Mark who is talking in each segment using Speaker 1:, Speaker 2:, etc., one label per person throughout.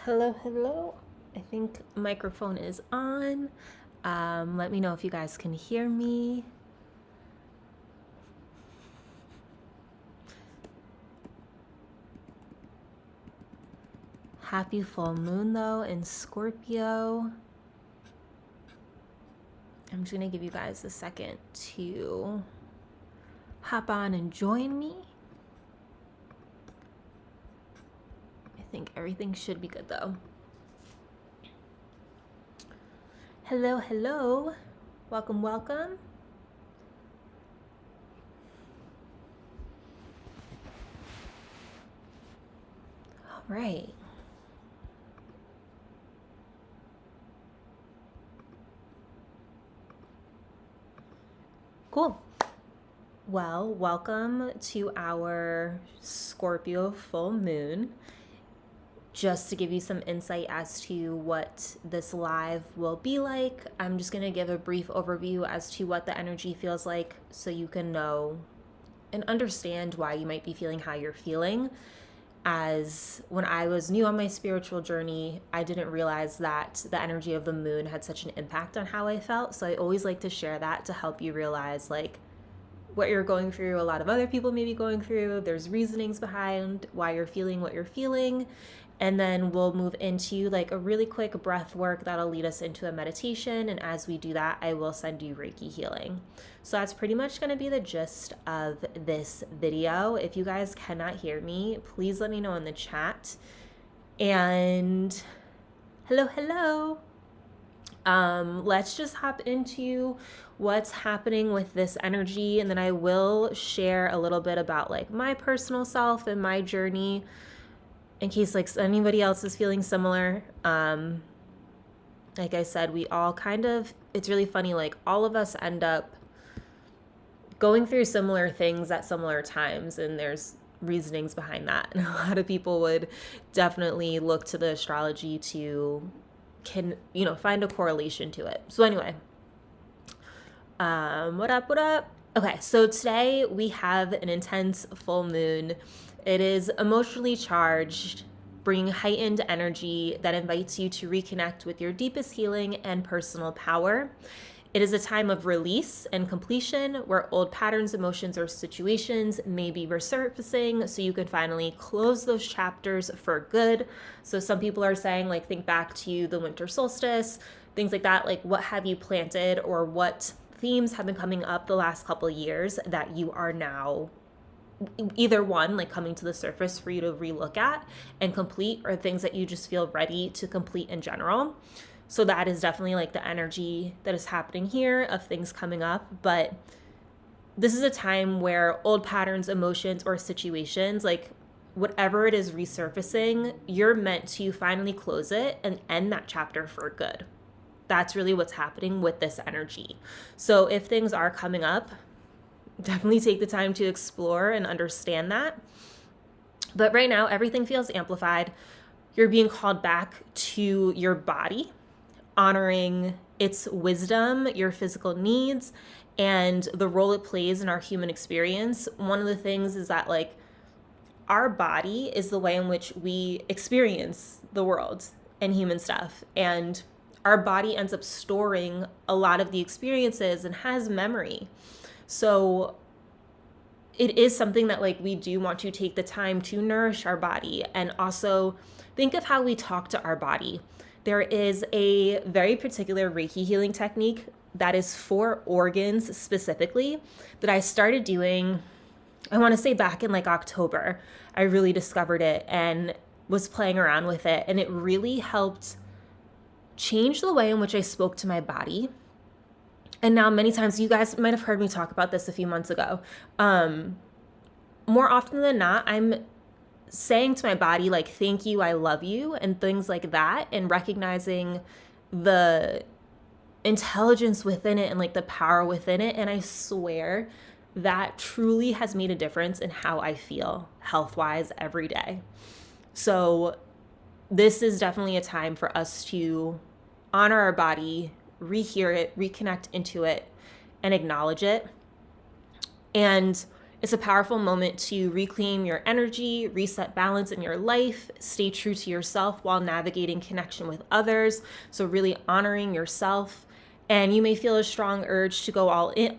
Speaker 1: Hello, hello. I think microphone is on. Let me know if you guys can hear me. Happy full moon though in Scorpio. I'm just gonna give you guys a second to hop on and join me. I think everything should be good though. Hello, hello. Welcome, welcome. All right. Cool. Well, welcome to our Scorpio full moon. Just to give you some insight as to what this live will be like, I'm just going to give a brief overview as to what the energy feels like so you can know and understand why you might be feeling how you're feeling. As when I was new on my spiritual journey, I didn't realize that the energy of the moon had such an impact on how I felt. So I always like to share that to help you realize like what you're going through, a lot of other people may be going through. There's reasonings behind why you're feeling what you're feeling. And then we'll move into like a really quick breath work that'll lead us into a meditation. And as we do that, I will send you Reiki healing. So that's pretty much going to be the gist of this video. If you guys cannot hear me, please let me know in the chat. And hello, hello. Let's just hop into what's happening with this energy. And then I will share a little bit about like my personal self and my journey in case like anybody else is feeling similar. Like I said, we all kind of, it's really funny, like all of us end up going through similar things at similar times, and there's reasonings behind that. And a lot of people would definitely look to the astrology to find a correlation to it. So anyway, what up? Okay, so today we have an intense full moon. It is emotionally charged, bringing heightened energy that invites you to reconnect with your deepest healing and personal power. It is a time of release and completion where old patterns, emotions, or situations may be resurfacing so you can finally close those chapters for good. So some people are saying, like, think back to the winter solstice, things like that. Like, what have you planted, or what themes have been coming up the last couple of years that you are now either one, like coming to the surface for you to relook at and complete, or things that you just feel ready to complete in general. So that is definitely like the energy that is happening here of things coming up. But this is a time where old patterns, emotions, or situations, like whatever it is resurfacing, you're meant to finally close it and end that chapter for good. That's really what's happening with this energy. So if things are coming up, definitely take the time to explore and understand that. But right now, everything feels amplified. You're being called back to your body, honoring its wisdom, your physical needs, and the role it plays in our human experience. One of the things is that like our body is the way in which we experience the world and human stuff. And our body ends up storing a lot of the experiences and has memory. So it is something that like we do want to take the time to nourish our body, and also think of how we talk to our body. There is a very particular Reiki healing technique that is for organs specifically that I started doing, I want to say back in like October. I really discovered it and was playing around with it, and it really helped change the way in which I spoke to my body. And now many times, you guys might have heard me talk about this a few months ago. More often than not, I'm saying to my body, like, thank you, I love you, and things like that, and recognizing the intelligence within it and like the power within it. And I swear that truly has made a difference in how I feel health-wise every day. So this is definitely a time for us to honor our body, rehear it, reconnect into it, and acknowledge it. And It's a powerful moment to reclaim your energy, reset balance in your life, stay true to yourself while navigating connection with others. So really honoring yourself. And you may feel a strong urge to go all you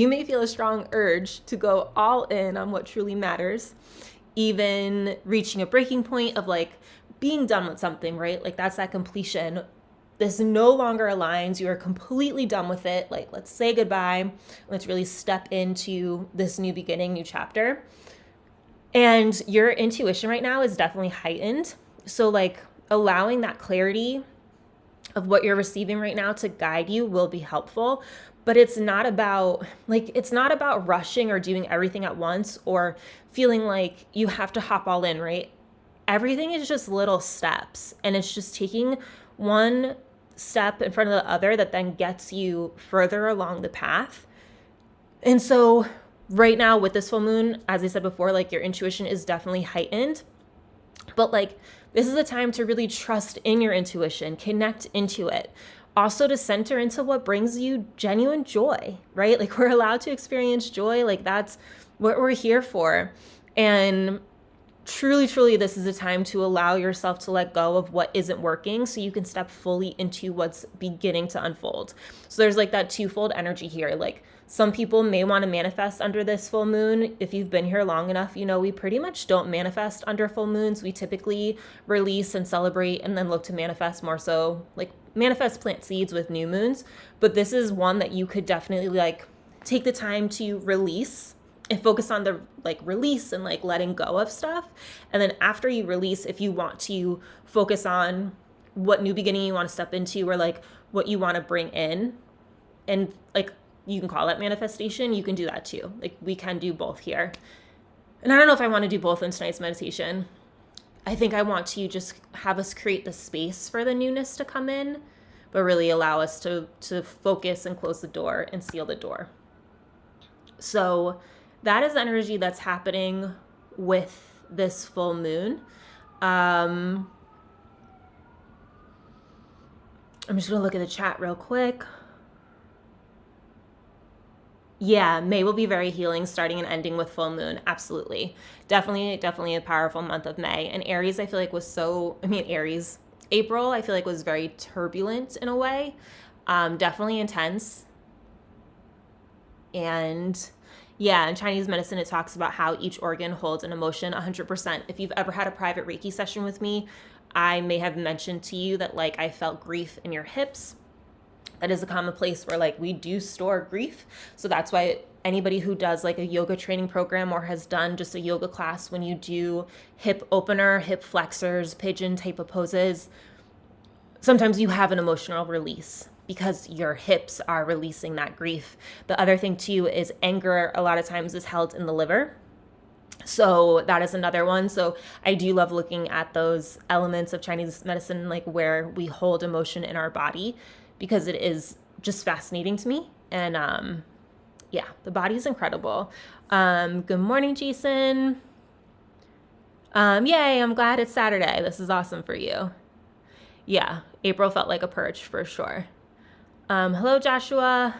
Speaker 1: may feel a strong urge to go all in on what truly matters, even reaching a breaking point of like being done with something, right? Like that's that completion. This no longer aligns. You are completely done with it. Like, let's say goodbye. Let's really step into this new beginning, new chapter. And your intuition right now is definitely heightened. So like allowing that clarity of what you're receiving right now to guide you will be helpful. But it's not about rushing or doing everything at once or feeling like you have to hop all in, right? Everything is just little steps, and it's just taking one step in front of the other that then gets you further along the path. And so right now with this full moon, as I said before, like your intuition is definitely heightened, but like this is a time to really trust in your intuition, connect into it. Also to center into what brings you genuine joy, right? Like we're allowed to experience joy. Like that's what we're here for. And truly, truly, this is a time to allow yourself to let go of what isn't working so you can step fully into what's beginning to unfold. So there's like that twofold energy here. Like some people may want to manifest under this full moon. If you've been here long enough, you know, we pretty much don't manifest under full moons. We typically release and celebrate and then look to manifest more so, like manifest, plant seeds with new moons. But this is one that you could definitely like take the time to release and focus on the like release and like letting go of stuff. And then after you release, if you want to focus on what new beginning you want to step into or like what you want to bring in, and like you can call that manifestation, you can do that too. Like we can do both here. And I don't know if I want to do both in tonight's meditation. I think I want to just have us create the space for the newness to come in, but really allow us to focus and close the door and seal the door. So that is the energy that's happening with this full moon. I'm just going to look at the chat real quick. Yeah, May will be very healing, starting and ending with full moon. Absolutely. Definitely a powerful month of May. And Aries, I feel like April, I feel like was very turbulent in a way. Definitely intense. And yeah, in Chinese medicine, it talks about how each organ holds an emotion 100%. If you've ever had a private Reiki session with me, I may have mentioned to you that like I felt grief in your hips. That is a common place where like we do store grief. So that's why anybody who does like a yoga training program or has done just a yoga class, when you do hip opener, hip flexors, pigeon type of poses, sometimes you have an emotional release because your hips are releasing that grief. The other thing too is anger a lot of times is held in the liver. So that is another one. So I do love looking at those elements of Chinese medicine, like where we hold emotion in our body, because it is just fascinating to me. And yeah, the body is incredible. Good morning, Jason. Yay, I'm glad it's Saturday. This is awesome for you. Yeah, April felt like a purge for sure. Hello, Joshua.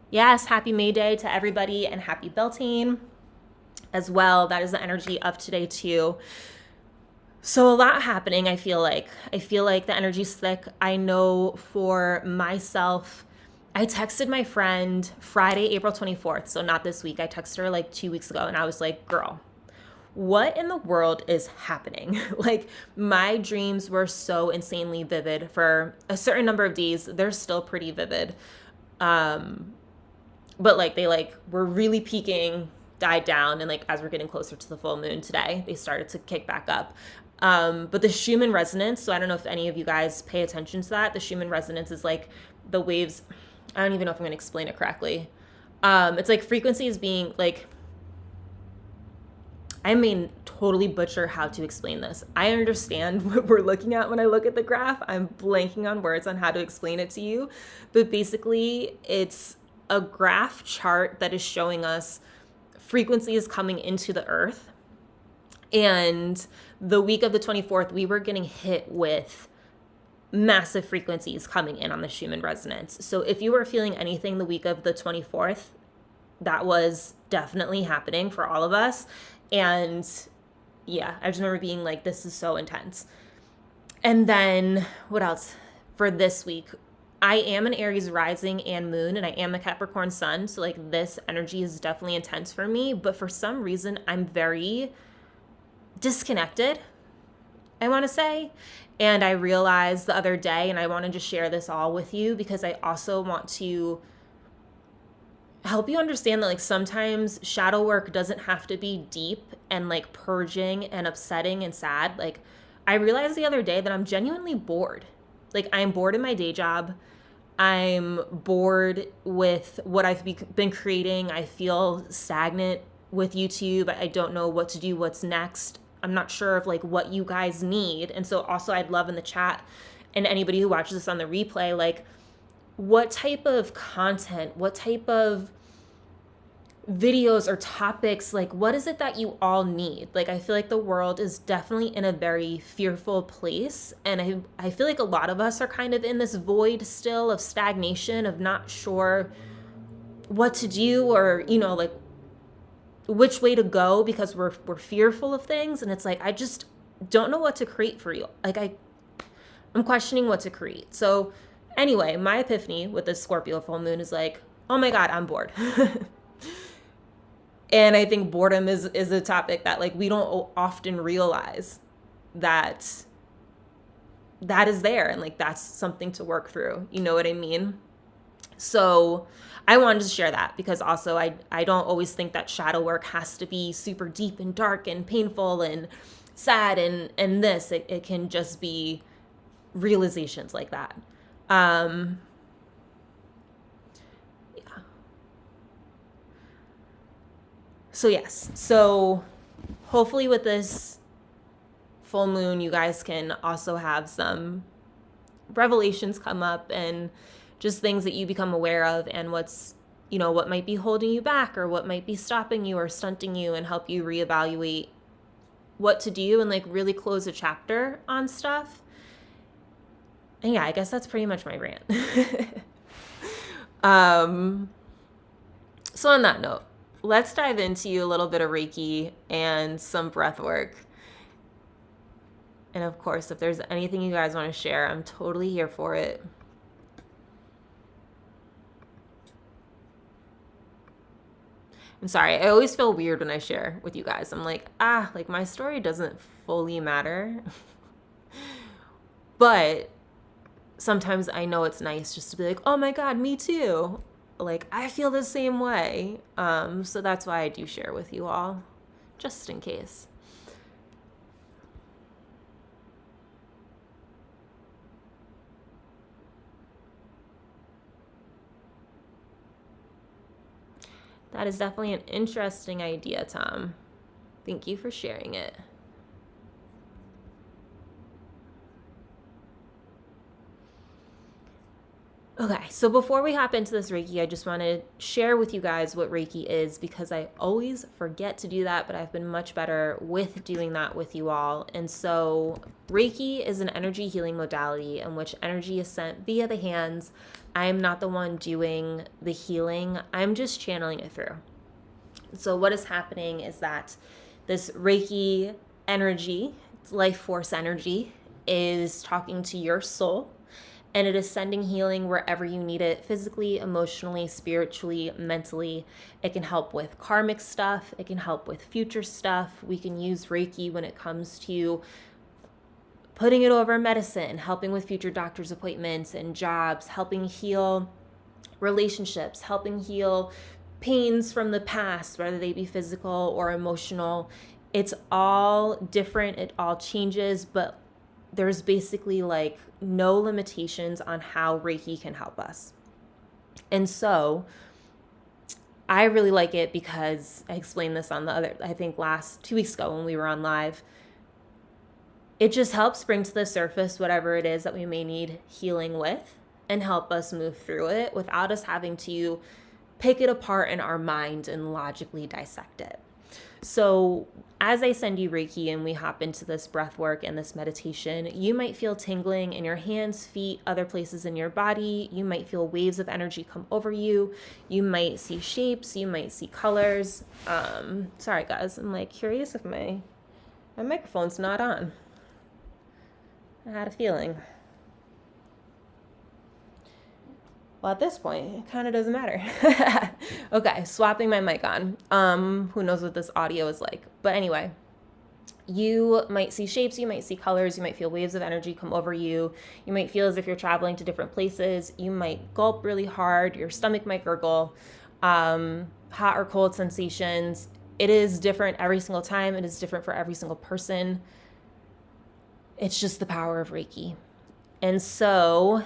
Speaker 1: Yes, happy May Day to everybody and happy Beltane as well. That is the energy of today too. So a lot happening, I feel like. The energy's thick. I know for myself, I texted my friend Friday, April 24th. So not this week. I texted her like 2 weeks ago and I was like, girl, what in the world is happening? Like my dreams were so insanely vivid for a certain number of days. They're still pretty vivid. But like they like were really peaking, died down. And like, as we're getting closer to the full moon today, they started to kick back up. But the Schumann resonance, so I don't know if any of you guys pay attention to that. The Schumann resonance is like the waves. I don't even know if I'm going to explain it correctly. It's like frequencies being like, I mean, totally butcher how to explain this. I understand what we're looking at when I look at the graph. I'm blanking on words on how to explain it to you. But basically, it's a graph chart that is showing us frequencies coming into the earth. And the week of the 24th, we were getting hit with massive frequencies coming in on the Schumann resonance. So if you were feeling anything the week of the 24th, that was definitely happening for all of us. And yeah, I just remember being like, this is so intense. And then what else for this week? I am an Aries rising and moon, and I am a Capricorn sun. So like this energy is definitely intense for me. But for some reason, I'm very disconnected, I want to say. And I realized the other day, and I want to just share this all with you because I also want to help you understand that like sometimes shadow work doesn't have to be deep and like purging and upsetting and sad. Like I realized the other day that I'm genuinely bored. Like I'm bored in my day job. I'm bored with what I've been creating. I feel stagnant with YouTube. I don't know what to do, what's next. I'm not sure of like what you guys need. And so also I'd love in the chat and anybody who watches this on the replay, like what type of content, what type of videos or topics, like what is it that you all need? Like I feel like the world is definitely in a very fearful place, and I feel like a lot of us are kind of in this void still of stagnation, of not sure what to do, or you know, like which way to go, because we're fearful of things. And it's like I just don't know what to create for you. Like I'm questioning what to create. So anyway, my epiphany with this Scorpio full moon is like, oh my God, I'm bored. And I think boredom is a topic that like we don't often realize that is there, and like that's something to work through. You know what I mean? So I wanted to share that because also I don't always think that shadow work has to be super deep and dark and painful and sad and this. It can just be realizations like that. Yeah. So yes, so hopefully with this full moon, you guys can also have some revelations come up and just things that you become aware of, and what's, you know, what might be holding you back or what might be stopping you or stunting you, and help you reevaluate what to do and like really close a chapter on stuff. And yeah, I guess that's pretty much my rant. So on that note, let's dive into a little bit of Reiki and some breath work. And of course, if there's anything you guys want to share, I'm totally here for it. I'm sorry, I always feel weird when I share with you guys. I'm like, like my story doesn't fully matter. But sometimes I know it's nice just to be like, oh my God, me too. Like I feel the same way. So that's why I do share with you all, just in case. That is definitely an interesting idea, Tom. Thank you for sharing it. Okay, so before we hop into this Reiki, I just want to share with you guys what Reiki is, because I always forget to do that, but I've been much better with doing that with you all. And so Reiki is an energy healing modality in which energy is sent via the hands. I am not the one doing the healing. I'm just channeling it through. So what is happening is that this Reiki energy, life force energy, is talking to your soul, and it is sending healing wherever you need it, physically, emotionally, spiritually, mentally. It can help with karmic stuff. It can help with future stuff. We can use Reiki when it comes to putting it over medicine, helping with future doctor's appointments and jobs, helping heal relationships, helping heal pains from the past, whether they be physical or emotional. It's all different. It all changes, but there's basically like no limitations on how Reiki can help us. And so I really like it because I explained this on the other, I think last 2 weeks ago when we were on live. It just helps bring to the surface whatever it is that we may need healing with and help us move through it without us having to pick it apart in our mind and logically dissect it. So as I send you Reiki and we hop into this breath work and this meditation, you might feel tingling in your hands, feet, other places in your body. You might feel waves of energy come over you. You might see shapes. You might see colors. Sorry, guys. I'm like curious if my microphone's not on. I had a feeling. Well, at this point, it kind of doesn't matter. Okay, swapping my mic on. Who knows what this audio is like. But anyway, you might see shapes, you might see colors, you might feel waves of energy come over you. You might feel as if you're traveling to different places. You might gulp really hard. Your stomach might gurgle. Hot or cold sensations. It is different every single time. It is different for every single person. It's just the power of Reiki. And so,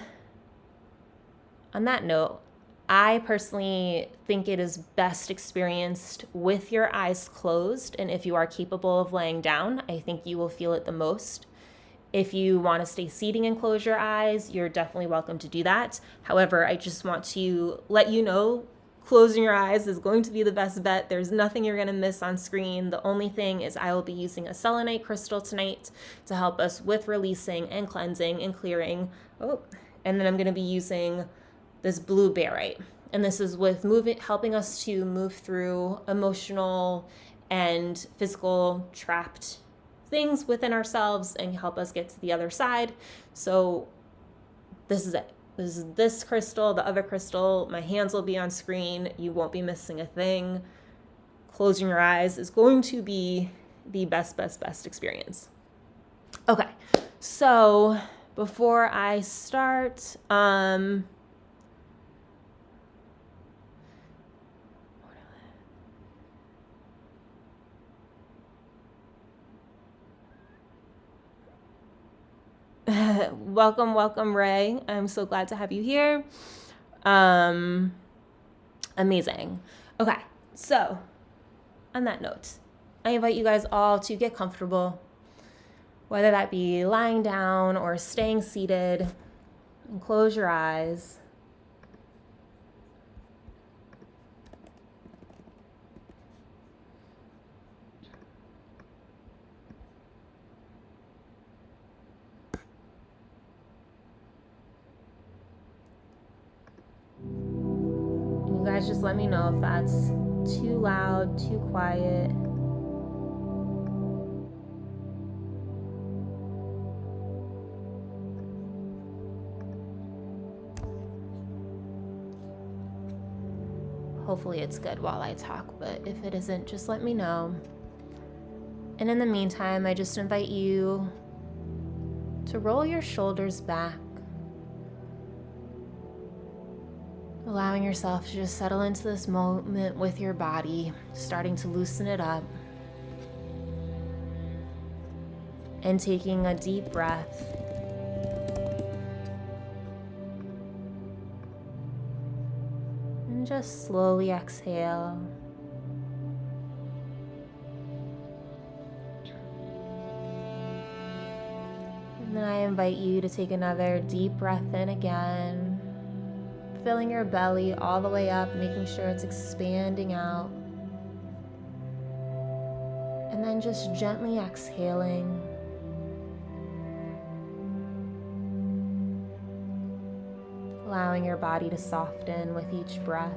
Speaker 1: on that note, I personally think it is best experienced with your eyes closed. And if you are capable of laying down, I think you will feel it the most. If you want to stay seating and close your eyes, you're definitely welcome to do that. However, I just want to let you know, closing your eyes is going to be the best bet. There's nothing you're going to miss on screen. The only thing is I will be using a selenite crystal tonight to help us with releasing and cleansing and clearing. And then I'm going to be using this blue barite. And this is with helping us to move through emotional and physical trapped things within ourselves and help us get to the other side. So this is it. This is this crystal, the other crystal. My hands will be on screen. You won't be missing a thing. Closing your eyes is going to be the best experience. Okay, so before I start, welcome, Ray. I'm so glad to have you here. Amazing. Okay, so on that note, I invite you guys all to get comfortable, whether that be lying down or staying seated, and close your eyes. You guys just let me know if that's too loud, too quiet. Hopefully it's good while I talk, but if it isn't, just let me know. And in the meantime, I just invite you to roll your shoulders back, allowing yourself to just settle into this moment with your body, starting to loosen it up, and taking a deep breath. And just slowly exhale. And then I invite you to take another deep breath in again, filling your belly all the way up, making sure it's expanding out. And then just gently exhaling. Allowing your body to soften with each breath.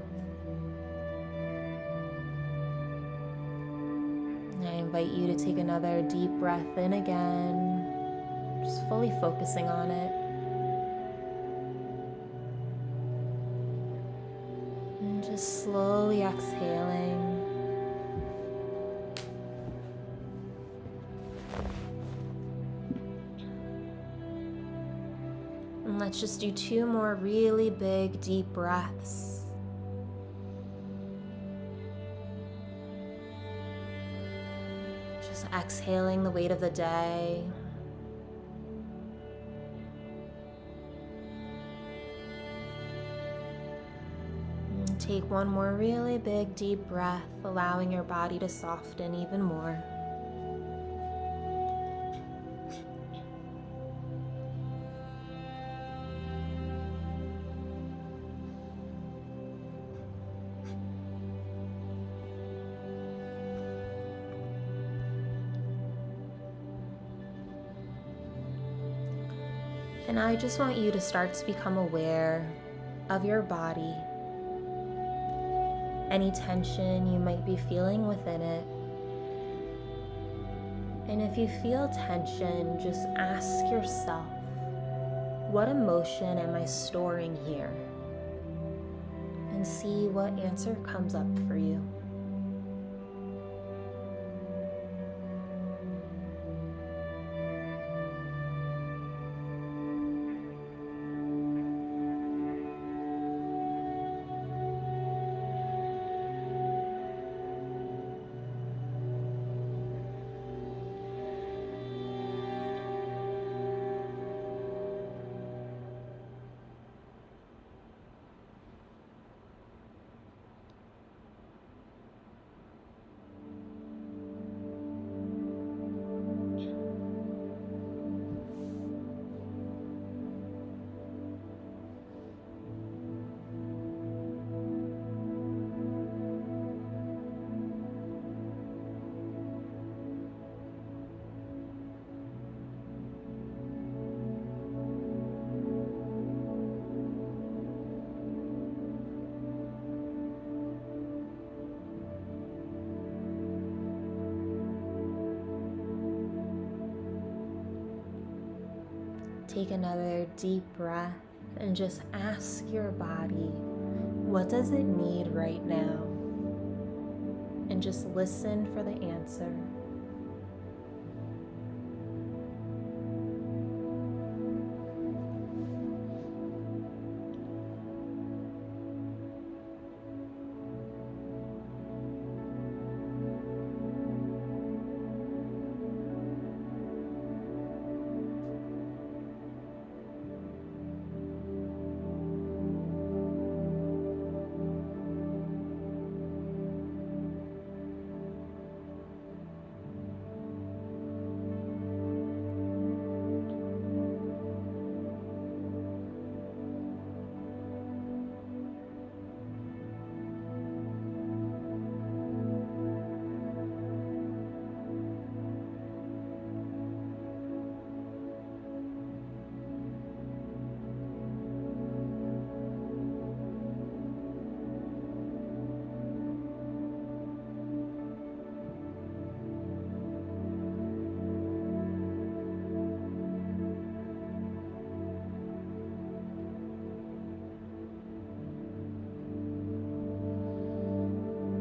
Speaker 1: And I invite you to take another deep breath in again, just fully focusing on it. And just slowly exhaling. And let's just do 2 more really big, deep breaths. Just exhaling the weight of the day. And take 1 more really big, deep breath, allowing your body to soften even more. And I just want you to start to become aware of your body, any tension you might be feeling within it. And if you feel tension, just ask yourself, what emotion am I storing here? And see what answer comes up for you. Take another deep breath and just ask your body, what does it need right now? And just listen for the answer.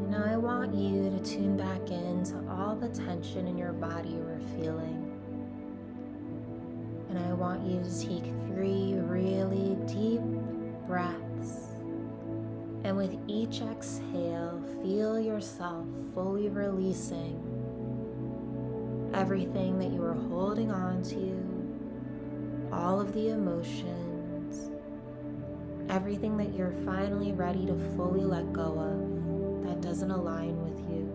Speaker 1: Now I want you to tune back into all the tension in your body you were feeling. And I want you to take 3 really deep breaths. And with each exhale, feel yourself fully releasing everything that you were holding on to, all of the emotions, everything that you're finally ready to fully let go of that doesn't align with you.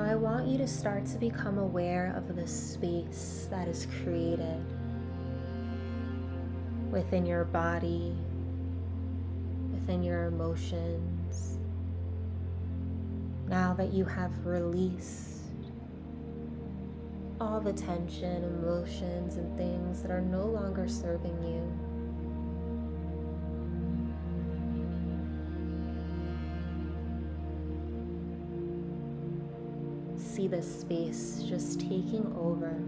Speaker 1: I want you to start to become aware of the space that is created within your body, within your emotions. Now that you have released all the tension, emotions, and things that are no longer serving you, see this space just taking over.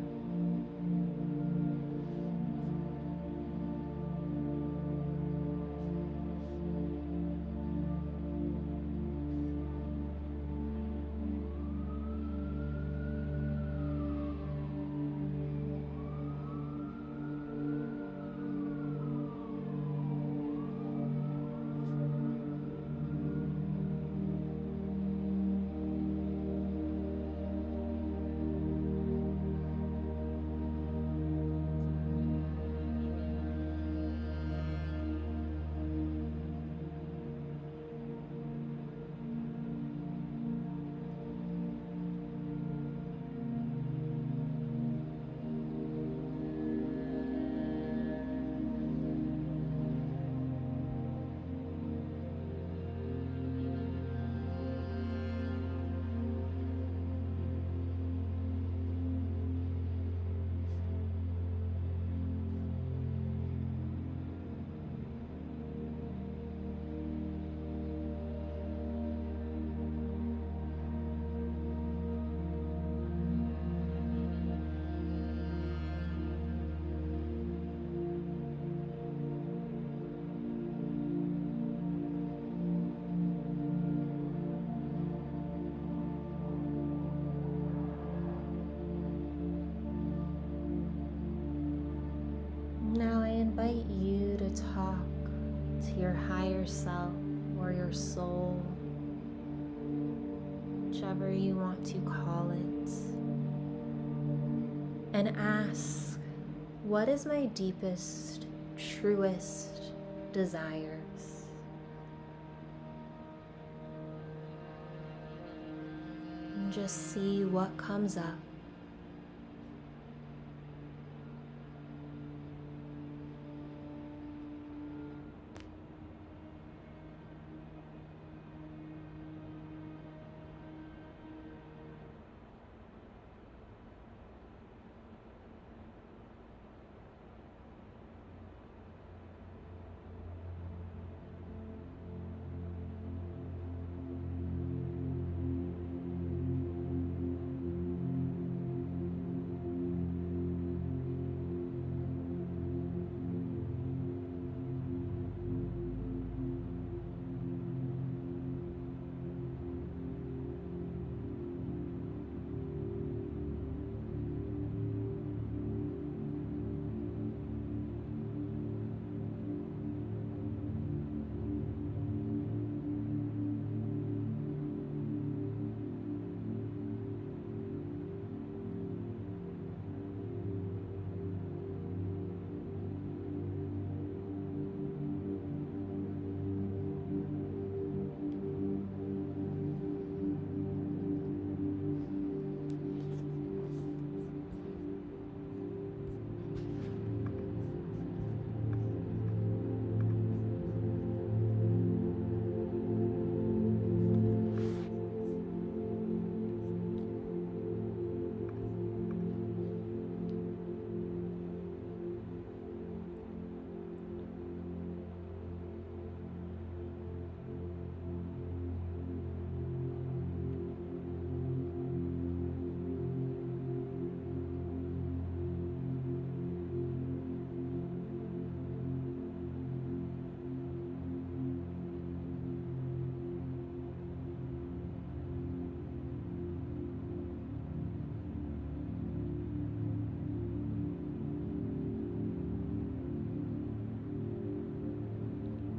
Speaker 1: Now I invite you to talk to your higher self or your soul, whichever you want to call it, and ask, what is my deepest, truest desires? And just see what comes up.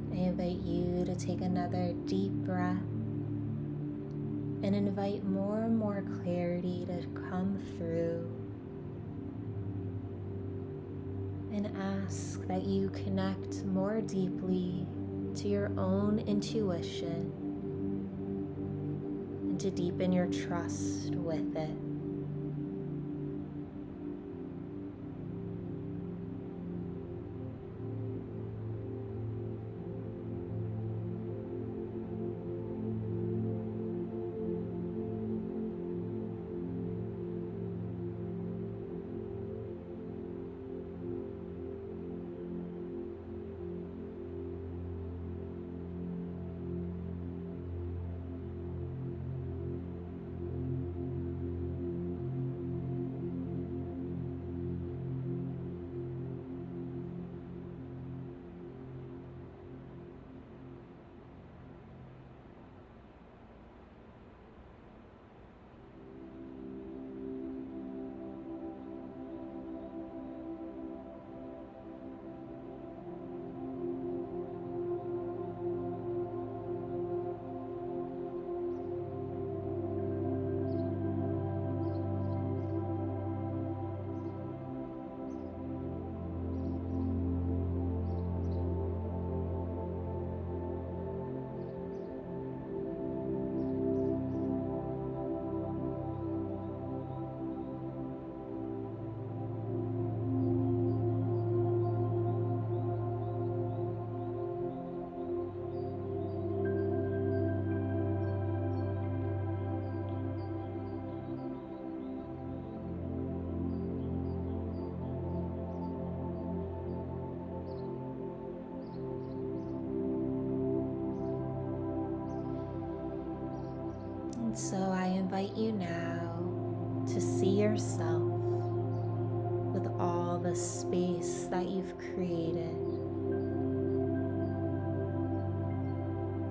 Speaker 1: I invite you to take another deep breath and invite more and more clarity to come through. And ask that you connect more deeply to your own intuition and to deepen your trust with it. So I invite you now to see yourself with all the space that you've created.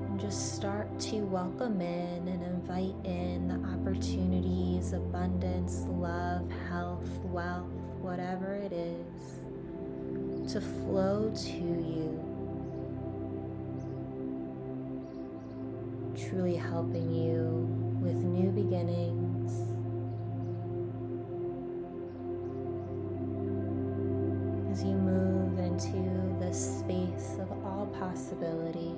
Speaker 1: And just start to welcome in and invite in the opportunities, abundance, love, health, wealth, whatever it is, to flow to you, truly helping you with new beginnings. As you move into this space of all possibility,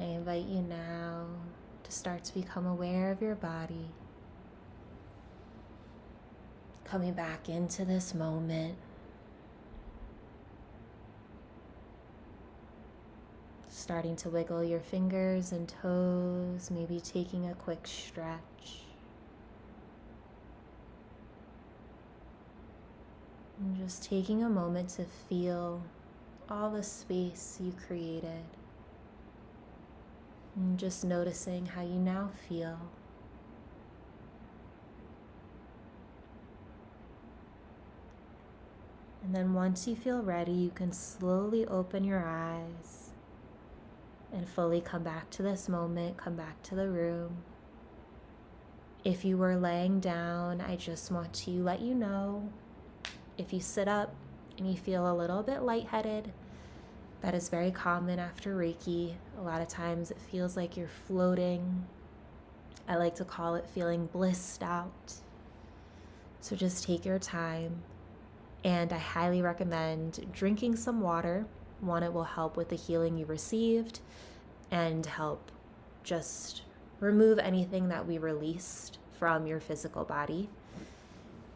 Speaker 1: I invite you now to start to become aware of your body, coming back into this moment, starting to wiggle your fingers and toes, maybe taking a quick stretch. And just taking a moment to feel all the space you created. And just noticing how you now feel. And then once you feel ready, you can slowly open your eyes and fully come back to this moment, come back to the room. If you were laying down, I just want to let you know, if you sit up and you feel a little bit lightheaded, that is very common after Reiki. A lot of times it feels like you're floating. I like to call it feeling blissed out. So just take your time. And I highly recommend drinking some water. One, it will help with the healing you received and help just remove anything that we released from your physical body.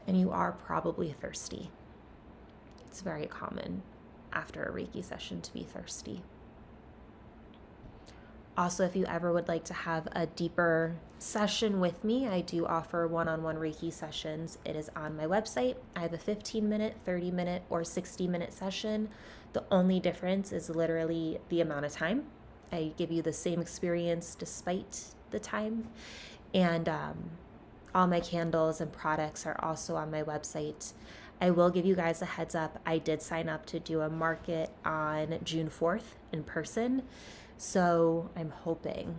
Speaker 1: And you are probably thirsty. It's very common after a Reiki session to be thirsty. Also, if you ever would like to have a deeper session with me, I do offer one-on-one Reiki sessions. It is on my website. I have a 15-minute, 30-minute, or 60-minute session. The only difference is literally the amount of time. I give you the same experience despite the time. And all my candles and products are also on my website. I will give you guys a heads up. I did sign up to do a market on June 4th in person. So I'm hoping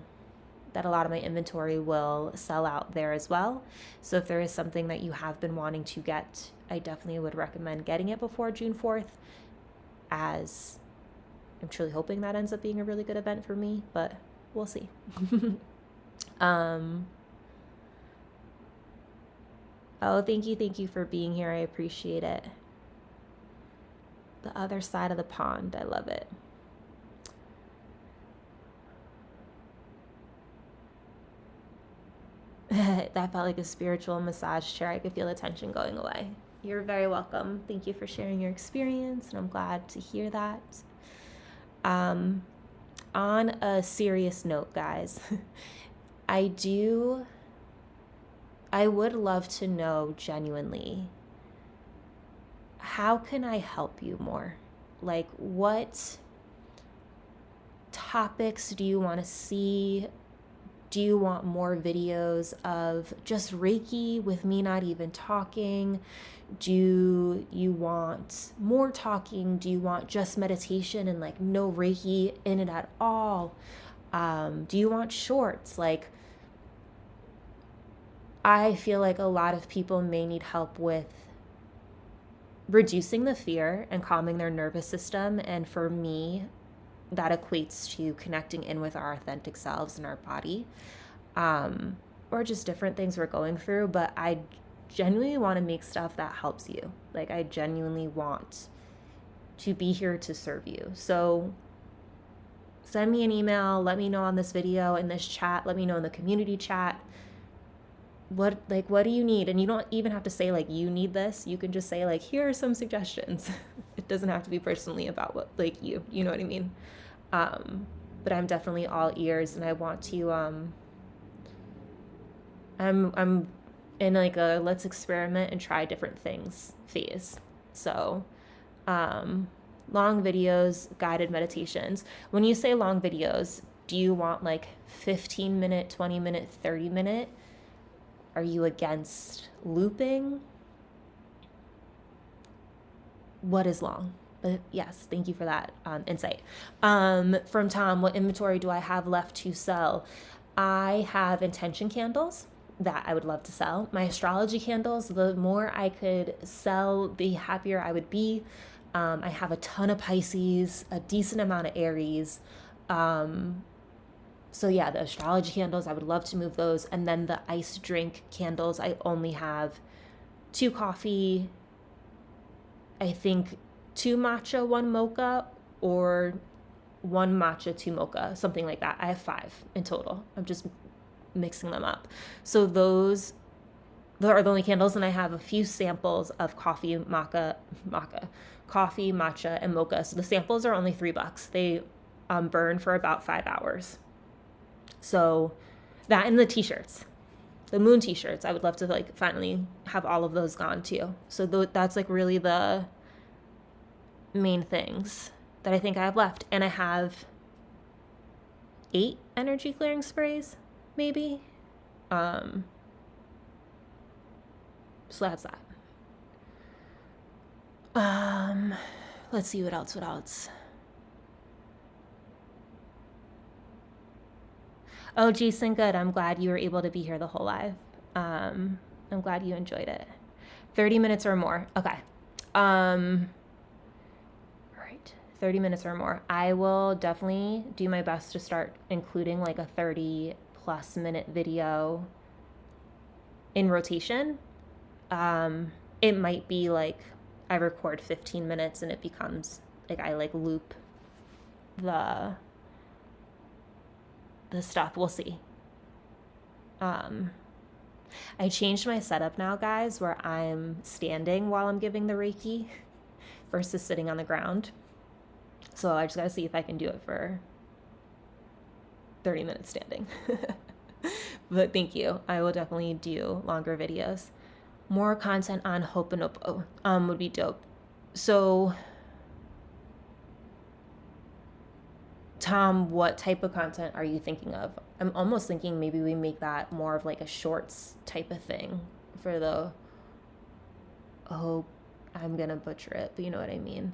Speaker 1: that a lot of my inventory will sell out there as well. So if there is something that you have been wanting to get, I definitely would recommend getting it before June 4th, as I'm truly hoping that ends up being a really good event for me, but we'll see. Oh, thank you for being here. I appreciate it. The other side of the pond. I love it. That felt like a spiritual massage chair. I could feel the tension going away. You're very welcome. Thank you for sharing your experience, and I'm glad to hear that. On a serious note, guys, I would love to know genuinely, how can I help you more? Like, what topics do you want to see Do you want more videos of just Reiki with me not even talking? Do you want more talking? Do you want just meditation and like no Reiki in it at all? Do you want shorts? Like, I feel like a lot of people may need help with reducing the fear and calming their nervous system. And for me, that equates to connecting in with our authentic selves and our body, or just different things we're going through. But I genuinely want to make stuff that helps you. Like, I genuinely want to be here to serve you. So send me an email, let me know on this video, in this chat, let me know in the community chat. What do you need? And you don't even have to say like you need this. You can just say like, here are some suggestions. It doesn't have to be personally about what, like, you know what I mean? But I'm definitely all ears, and I want to I'm in like a let's experiment and try different things phase. So long videos, guided meditations. When you say long videos, do you want like 15-minute, 20-minute, 30-minute? Are you against looping? What is long? But yes, thank you for that insight. From Tom, what inventory do I have left to sell? I have intention candles that I would love to sell. My astrology candles, the more I could sell, the happier I would be. I have a ton of Pisces, a decent amount of Aries. So yeah, the astrology candles, I would love to move those. And then the ice drink candles, I only have 2 coffee, I think 2 matcha, 1 mocha, or 1 matcha, 2 mocha, something like that. I have 5 in total. I'm just mixing them up. So those are the only candles, and I have a few samples of coffee, coffee, matcha, and mocha. So the samples are only $3. They burn for about 5 hours. So that, and the t-shirts, the moon t-shirts, I would love to like finally have all of those gone too. So that's like really the main things that I think I have left. And I have 8 energy clearing sprays, maybe. So that's that. Let's see what else. Oh, Jason, good. I'm glad you were able to be here the whole live. I'm glad you enjoyed it. 30 minutes or more. Okay. All right. 30 minutes or more. I will definitely do my best to start including like a 30+ minute video in rotation. It might be like I record 15 minutes and it becomes like I like loop the stuff. We'll see. I changed my setup now, guys, where I'm standing while I'm giving the Reiki versus sitting on the ground. So I just gotta see if I can do it for 30 minutes standing. But thank you. I will definitely do longer videos. More content on Ho'oponopono would be dope. So Tom, what type of content are you thinking of? I'm almost thinking maybe we make that more of like a shorts type of thing for the, oh, I'm going to butcher it, but you know what I mean.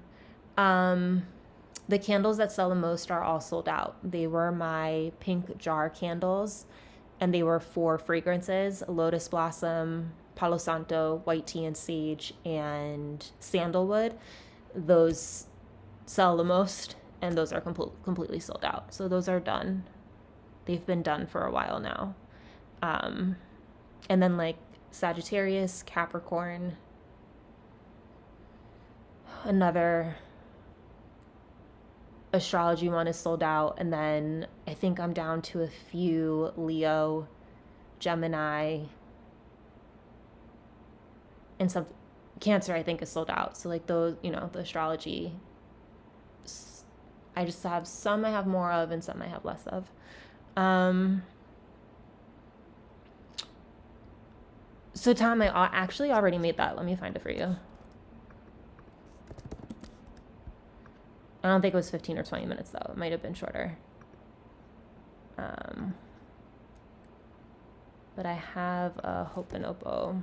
Speaker 1: The candles that sell the most are all sold out. They were my pink jar candles, and they were 4 fragrances: lotus blossom, palo santo, white tea and sage, and sandalwood. Those sell the most, and those are completely sold out. So those are done. They've been done for a while now. And then like Sagittarius, Capricorn, another astrology one is sold out. And then I think I'm down to a few Leo, Gemini, and some Cancer I think is sold out. So like those, the astrology, I just have some I have more of and some I have less of. So Tom, I actually already made that. Let me find it for you. I don't think it was 15 or 20 minutes though. It might have been shorter. but I have a Ho'oponopono.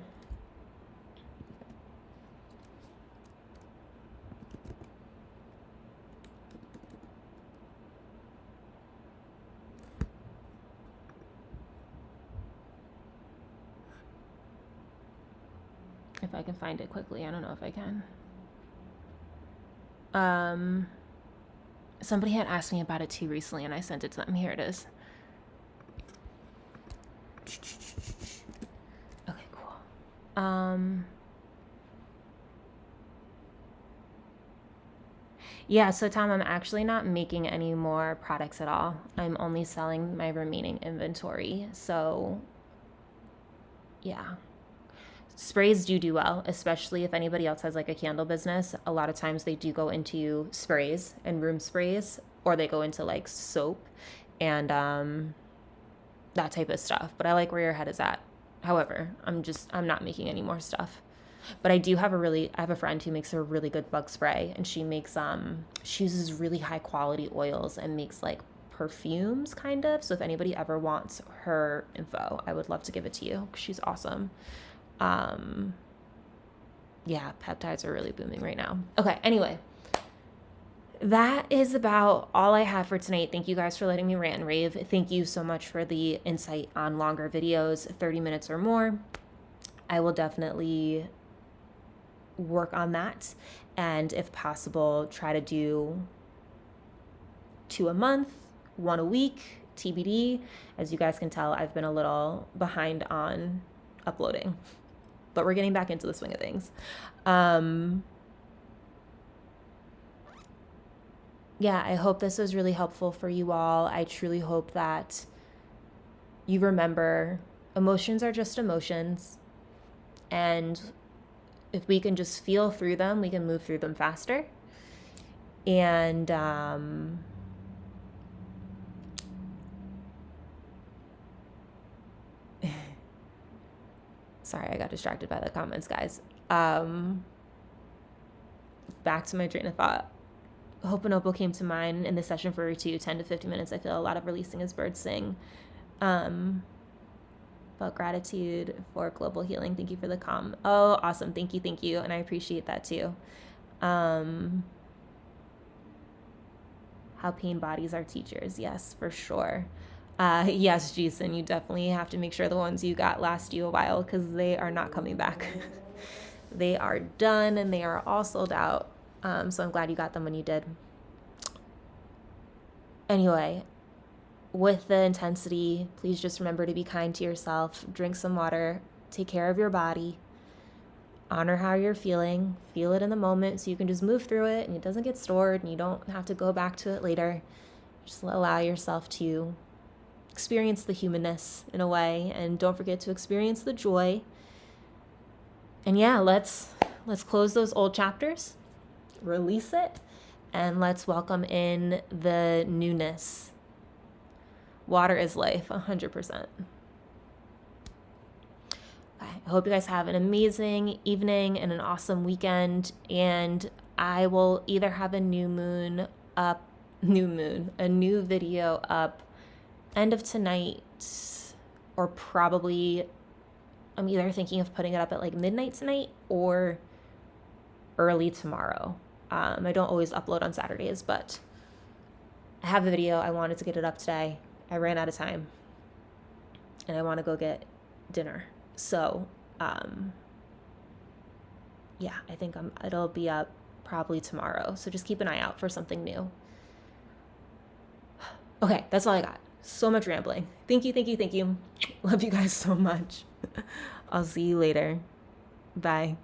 Speaker 1: If I can find it quickly. I don't know if I can. Somebody had asked me about it too recently, and I sent it to them. Here it is. Okay, cool. Yeah, so Tom, I'm actually not making any more products at all. I'm only selling my remaining inventory. So, yeah. Sprays do well, especially if anybody else has like a candle business. A lot of times they do go into sprays and room sprays, or they go into like soap and that type of stuff. But I like where your head is at. However, I'm not making any more stuff. But I have a friend who makes a really good bug spray, and she uses really high quality oils and makes like perfumes kind of. So if anybody ever wants her info, I would love to give it to you because she's awesome. Yeah, peptides are really booming right now. Okay, anyway, that is about all I have for tonight. Thank you guys for letting me rant and rave. Thank you so much for the insight on longer videos, 30 minutes or more. I will definitely work on that, and if possible, try to do 2 a month, 1 a week, TBD. As you guys can tell, I've been a little behind on uploading, but we're getting back into the swing of things. Yeah, I hope this was really helpful for you all. I truly hope that you remember emotions are just emotions, and if we can just feel through them, we can move through them faster. And sorry, I got distracted by the comments, guys. Back to my train of thought. Ho'oponopono came to mind in the session for 10 to 50 minutes. I feel a lot of releasing as birds sing. Felt gratitude for global healing. Thank you for the calm. Oh, awesome. Thank you. And I appreciate that too. How pain bodies are teachers. Yes, for sure. Yes, Jason, you definitely have to make sure the ones you got last you a while, because they are not coming back. They are done and they are all sold out. So I'm glad you got them when you did. Anyway, with the intensity, please just remember to be kind to yourself. Drink some water. Take care of your body. Honor how you're feeling. Feel it in the moment so you can just move through it and it doesn't get stored and you don't have to go back to it later. Just allow yourself to experience the humanness in a way, and don't forget to experience the joy. And yeah, let's close those old chapters, release it, and let's welcome in the newness. Water is life, 100%. I hope you guys have an amazing evening and an awesome weekend, and I will either have a new video up end of tonight, or probably I'm either thinking of putting it up at like midnight tonight or early tomorrow. I don't always upload on Saturdays, but I have the video. I wanted to get it up today. I ran out of time and I want to go get dinner. So, yeah, I think it'll be up probably tomorrow. So just keep an eye out for something new. Okay, that's all I got. So much rambling. Thank you. Love you guys so much. I'll see you later. Bye.